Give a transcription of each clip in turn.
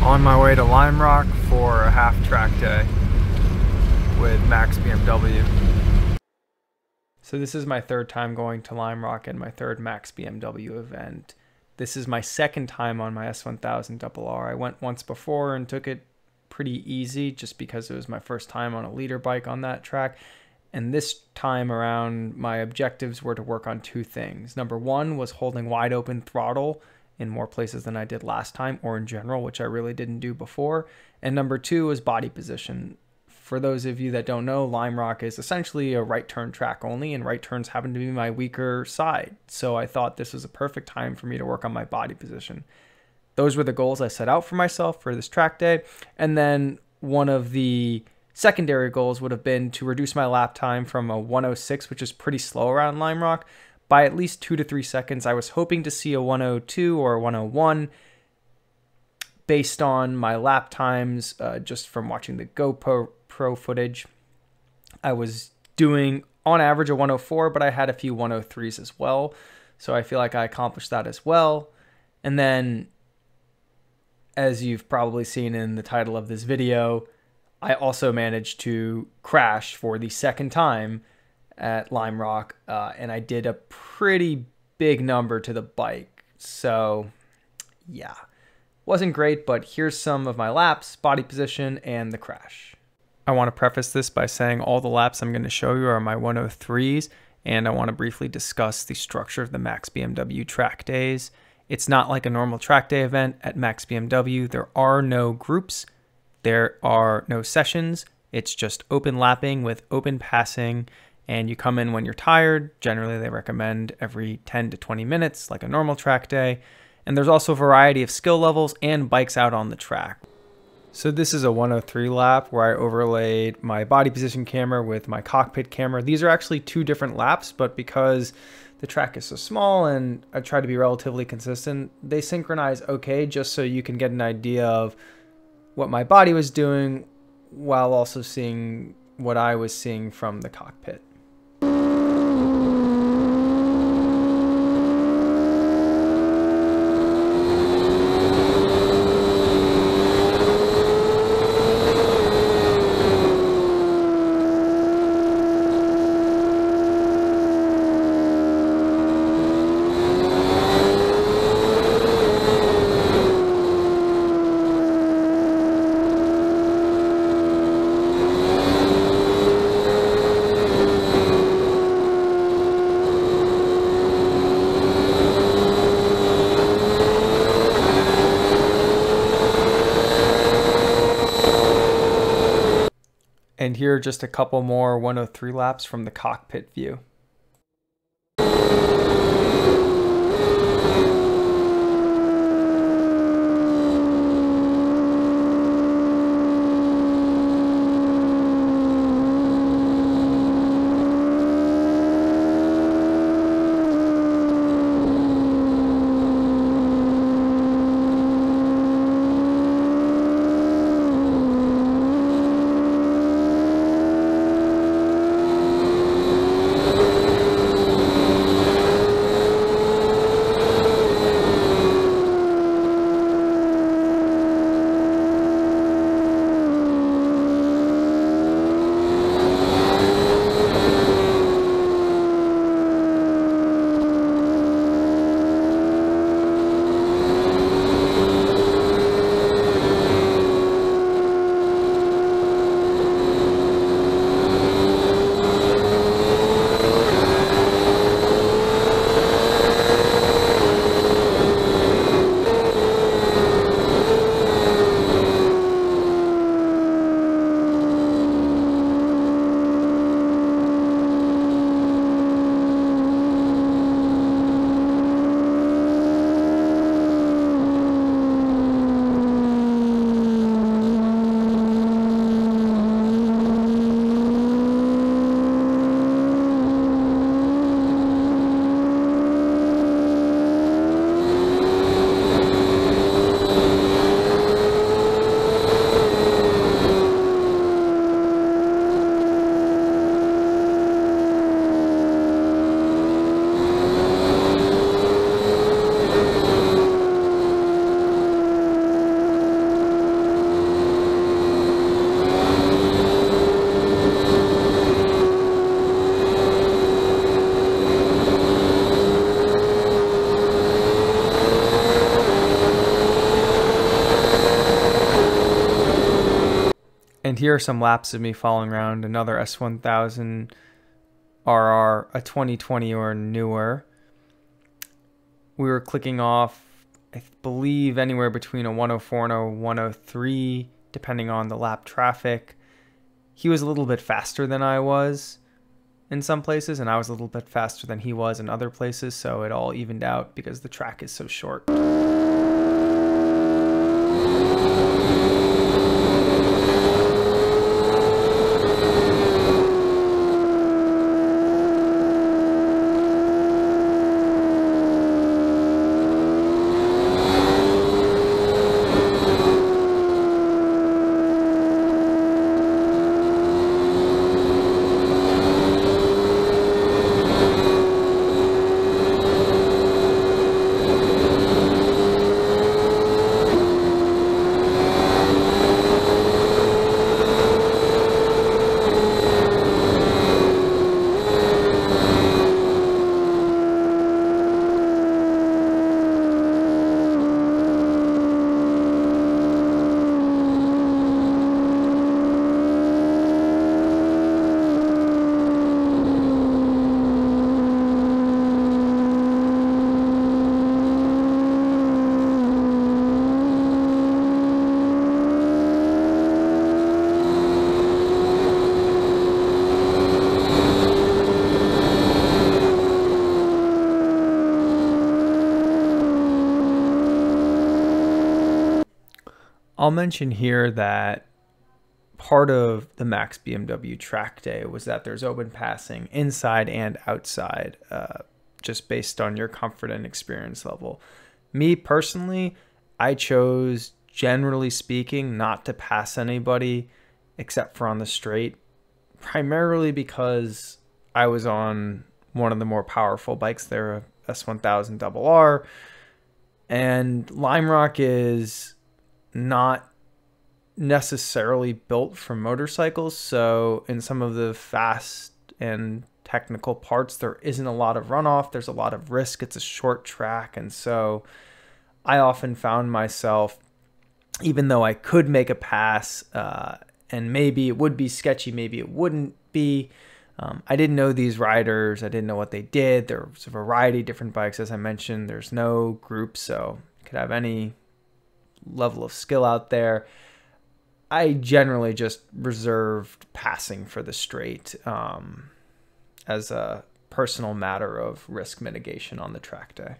On my way to Lime Rock for a half track day with Max BMW. So this is my third time going to Lime Rock and my third Max BMW event. This is my second time on my S1000RR. I went once before and took it pretty easy just because it was my first time on a leader bike on that track. And this time around, my objectives were to work on two things. Number one was holding wide open throttle in more places than I did last time, or in general, which I really didn't do before. And number two was body position. For those of you that don't know, Lime Rock is essentially a right turn track only, and right turns happen to be my weaker side. So I thought this was a perfect time for me to work on my body position. Those were the goals I set out for myself for this track day. And then one of the secondary goals would have been to reduce my lap time from a 106, which is pretty slow around Lime Rock, by at least 2 to 3 seconds. I was hoping to see a 102 or a 101 based on my lap times just from watching the GoPro footage. I was doing on average a 104, but I had a few 103s as well. So I feel like I accomplished that as well. And then, as you've probably seen in the title of this video, I also managed to crash for the second time at Lime Rock, and I did a pretty big number to the bike. So yeah, wasn't great, but here's some of my laps, body position, and the crash. I want to preface this by saying all the laps I'm going to show you are my 103s, and I want to briefly discuss the structure of the Max BMW track days. It's not like a normal track day event at Max BMW. There are no groups. There are no sessions. It's just open lapping with open passing, and you come in when you're tired. Generally, they recommend every 10 to 20 minutes, like a normal track day. And there's also a variety of skill levels and bikes out on the track. So this is a 103 lap where I overlaid my body position camera with my cockpit camera. These are actually two different laps, but because the track is so small and I try to be relatively consistent, they synchronize okay, just so you can get an idea of what my body was doing while also seeing what I was seeing from the cockpit. And here are just a couple more 103 laps from the cockpit view. And here are some laps of me following around another S1000RR, a 2020 or newer. We were clicking off, I believe, anywhere between a 104 and a 103, depending on the lap traffic. He was a little bit faster than I was in some places, and I was a little bit faster than he was in other places, so it all evened out because the track is so short. I'll mention here that part of the Max BMW track day was that there's open passing inside and outside, just based on your comfort and experience level. Me personally, I chose, generally speaking, not to pass anybody except for on the straight, primarily because I was on one of the more powerful bikes there, a S1000RR, and Lime Rock is not necessarily built for motorcycles, so in some of the fast and technical parts there isn't a lot of runoff, there's a lot of risk, it's a short track, and so I often found myself, even though I could make a pass, and maybe it would be sketchy, maybe it wouldn't be, I didn't know these riders, I didn't know what they did. There's a variety of different bikes, as I mentioned, there's no group, so you could have any level of skill out there. I generally just reserved passing for the straight as a personal matter of risk mitigation on the track day.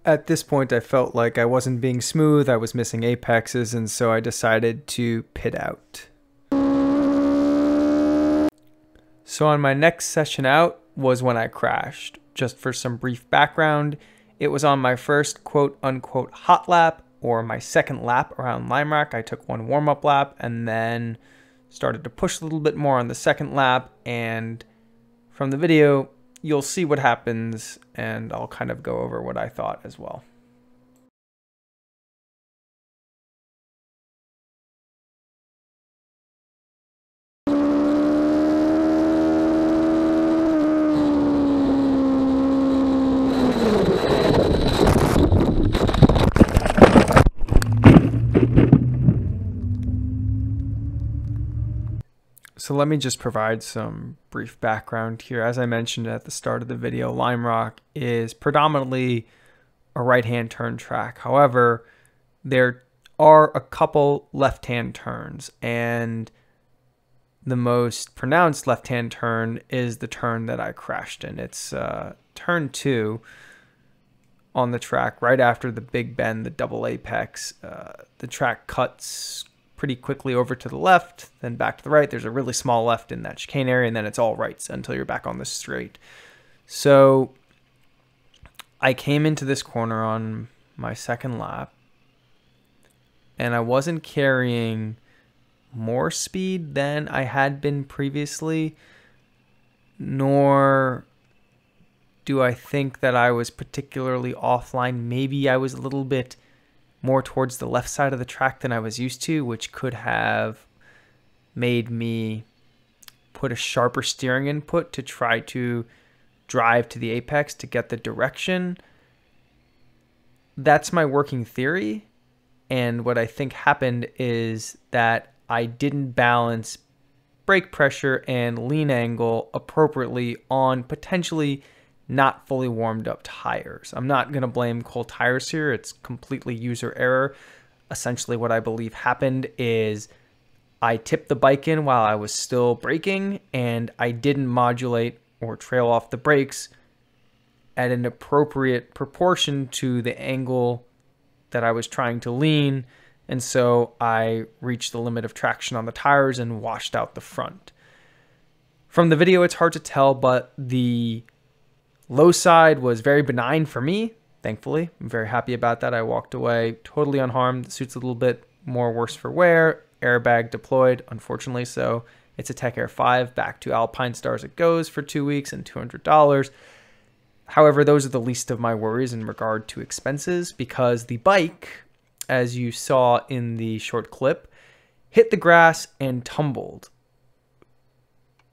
At this point, I felt like I wasn't being smooth, I was missing apexes, and so I decided to pit out. So on my next session out was when I crashed. Just for some brief background, it was on my first quote-unquote hot lap, or my second lap around Lime Rock. I took one warm-up lap and then started to push a little bit more on the second lap, and from the video, you'll see what happens, and I'll kind of go over what I thought as well. So let me just provide some brief background here. As I mentioned at the start of the video, Lime Rock is predominantly a right-hand turn track. However, there are a couple left-hand turns, and the most pronounced left-hand turn is the turn that I crashed in. It's turn 2 on the track right after the big bend, the double apex. The track cuts pretty quickly over to the left, then back to the right. There's a really small left in that chicane area, and then it's all rights until you're back on the straight. So I came into this corner on my second lap, and I wasn't carrying more speed than I had been previously, nor do I think that I was particularly offline. Maybe I was a little bit more towards the left side of the track than I was used to, which could have made me put a sharper steering input to try to drive to the apex to get the direction. That's my working theory, and what I think happened is that I didn't balance brake pressure and lean angle appropriately on potentially not fully warmed up tires. I'm not going to blame cold tires here. It's completely user error. Essentially what I believe happened is I tipped the bike in while I was still braking, and I didn't modulate or trail off the brakes at an appropriate proportion to the angle that I was trying to lean, and so I reached the limit of traction on the tires and washed out the front. From the video, it's hard to tell, but the low side was very benign for me, thankfully. I'm very happy about that. I walked away totally unharmed. The suit's a little bit more worse for wear. Airbag deployed, unfortunately, so it's a Tech Air 5. Back to Alpine Stars it goes for 2 weeks and $200. However, those are the least of my worries in regard to expenses, because the bike, as you saw in the short clip, hit the grass and tumbled.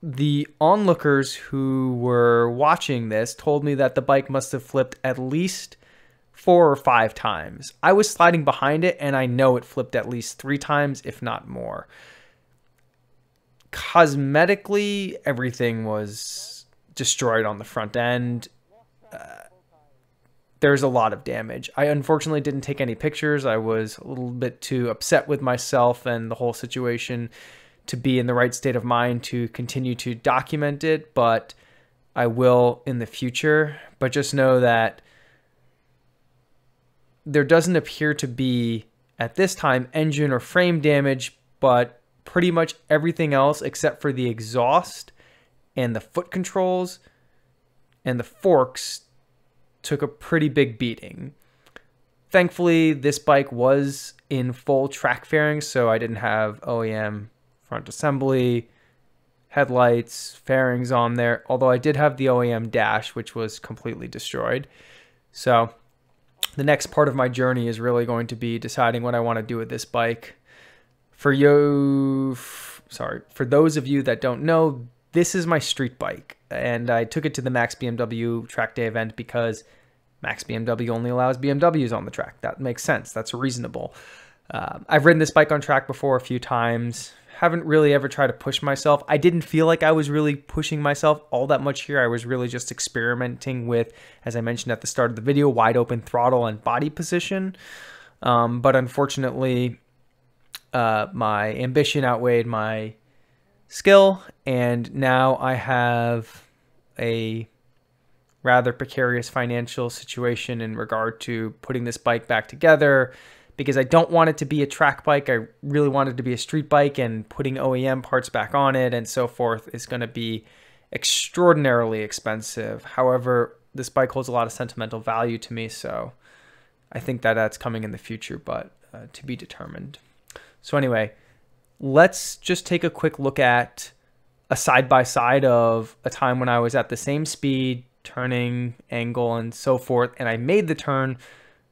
The onlookers who were watching this told me that the bike must have flipped at least 4 or 5 times. I was sliding behind it, and I know it flipped at least 3 times, if not more. Cosmetically, everything was destroyed on the front end. There's a lot of damage. I unfortunately didn't take any pictures. I was a little bit too upset with myself and the whole situation to be in the right state of mind to continue to document it, but I will in the future. But just know that there doesn't appear to be, at this time, engine or frame damage, but pretty much everything else except for the exhaust and the foot controls and the forks took a pretty big beating. Thankfully, this bike was in full track fairings, so I didn't have OEM front assembly, headlights, fairings on there, although I did have the OEM dash, which was completely destroyed. So the next part of my journey is really going to be deciding what I want to do with this bike. For those of you that don't know, this is my street bike, and I took it to the Max BMW track day event because Max BMW only allows BMWs on the track. That makes sense. That's reasonable. I've ridden this bike on track before a few times. Haven't really ever tried to push myself. I didn't feel like I was really pushing myself all that much here. I was really just experimenting with, as I mentioned at the start of the video, wide open throttle and body position. But unfortunately, my ambition outweighed my skill, and now I have a rather precarious financial situation in regard to putting this bike back together, because I don't want it to be a track bike. I really want it to be a street bike, and putting OEM parts back on it and so forth is going to be extraordinarily expensive. However, this bike holds a lot of sentimental value to me, so I think that that's coming in the future, but to be determined. So anyway, let's just take a quick look at a side-by-side of a time when I was at the same speed, turning angle and so forth, and I made the turn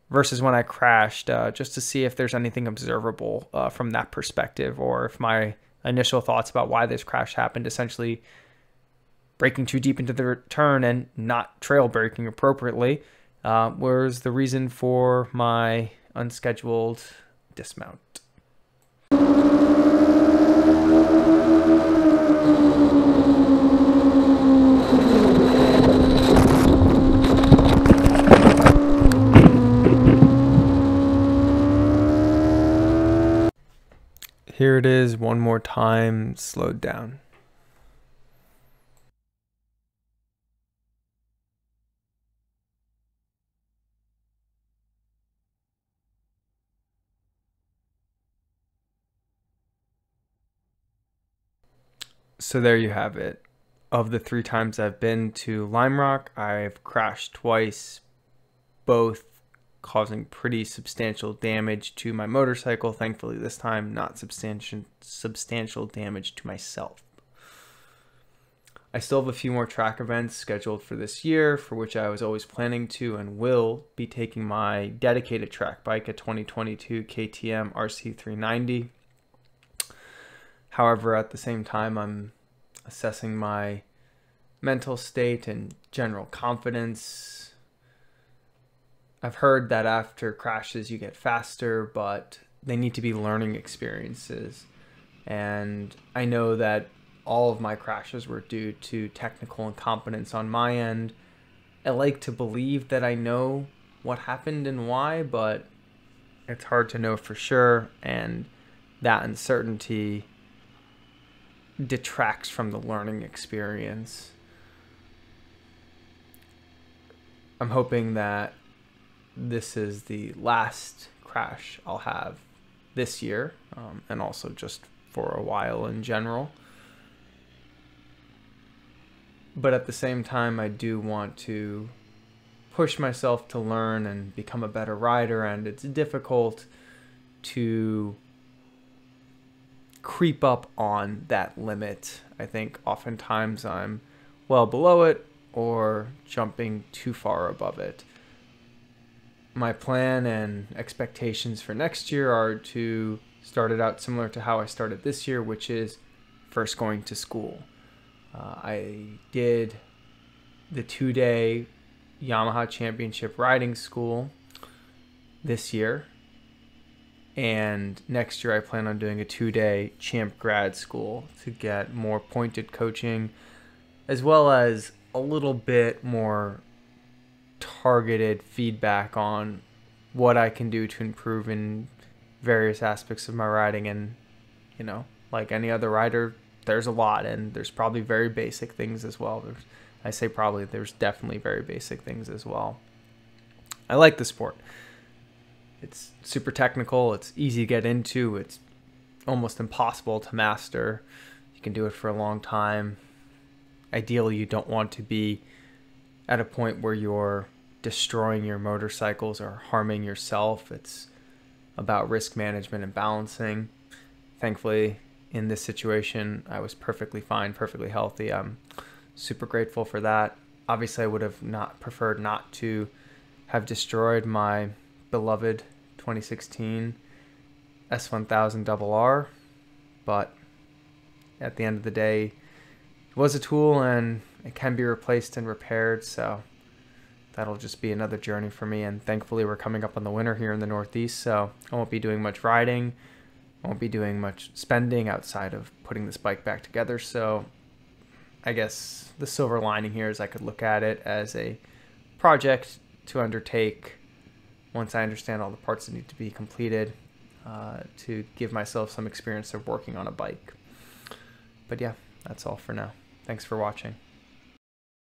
versus when I crashed, just to see if there's anything observable from that perspective, or if my initial thoughts about why this crash happened, essentially braking too deep into the turn and not trail braking appropriately, was the reason for my unscheduled dismount. Here it is one more time, slowed down. So there you have it. Of the 3 times I've been to Lime Rock, I've crashed twice, both causing pretty substantial damage to my motorcycle. Thankfully this time not substantial damage to myself. I still have a few more track events scheduled for this year, for which I was always planning to and will be taking my dedicated track bike, a 2022 KTM RC390. However, at the same time, I'm assessing my mental state and general confidence. I've heard that after crashes you get faster, but they need to be learning experiences. And I know that all of my crashes were due to technical incompetence on my end. I like to believe that I know what happened and why, but it's hard to know for sure, and that uncertainty detracts from the learning experience. I'm hoping that this is the last crash I'll have this year, and also just for a while in general. But at the same time, I do want to push myself to learn and become a better rider, and it's difficult to creep up on that limit. I think oftentimes I'm well below it or jumping too far above it. My plan and expectations for next year are to start it out similar to how I started this year, which is first going to school. I did the 2-day Yamaha Championship riding school this year, and next year I plan on doing a 2-day Champ grad school to get more pointed coaching, as well as a little bit more targeted feedback on what I can do to improve in various aspects of my riding. And you know, like any other rider, there's a lot, and there's probably very basic things as well. I say probably, there's definitely very basic things as well. I like the sport. It's super technical, it's easy to get into, it's almost impossible to master. You can do it for a long time. Ideally, you don't want to be at a point where you're destroying your motorcycles or harming yourself. It's about risk management and balancing. Thankfully, in this situation, I was perfectly fine, perfectly healthy. I'm super grateful for that. Obviously, I would have preferred not to have destroyed my beloved 2016 S1000RR, but at the end of the day, it was a tool and it can be replaced and repaired, so that'll just be another journey for me. And thankfully, we're coming up on the winter here in the Northeast, so I won't be doing much riding. I won't be doing much spending outside of putting this bike back together. So I guess the silver lining here is I could look at it as a project to undertake once I understand all the parts that need to be completed, to give myself some experience of working on a bike. But yeah, that's all for now. Thanks for watching.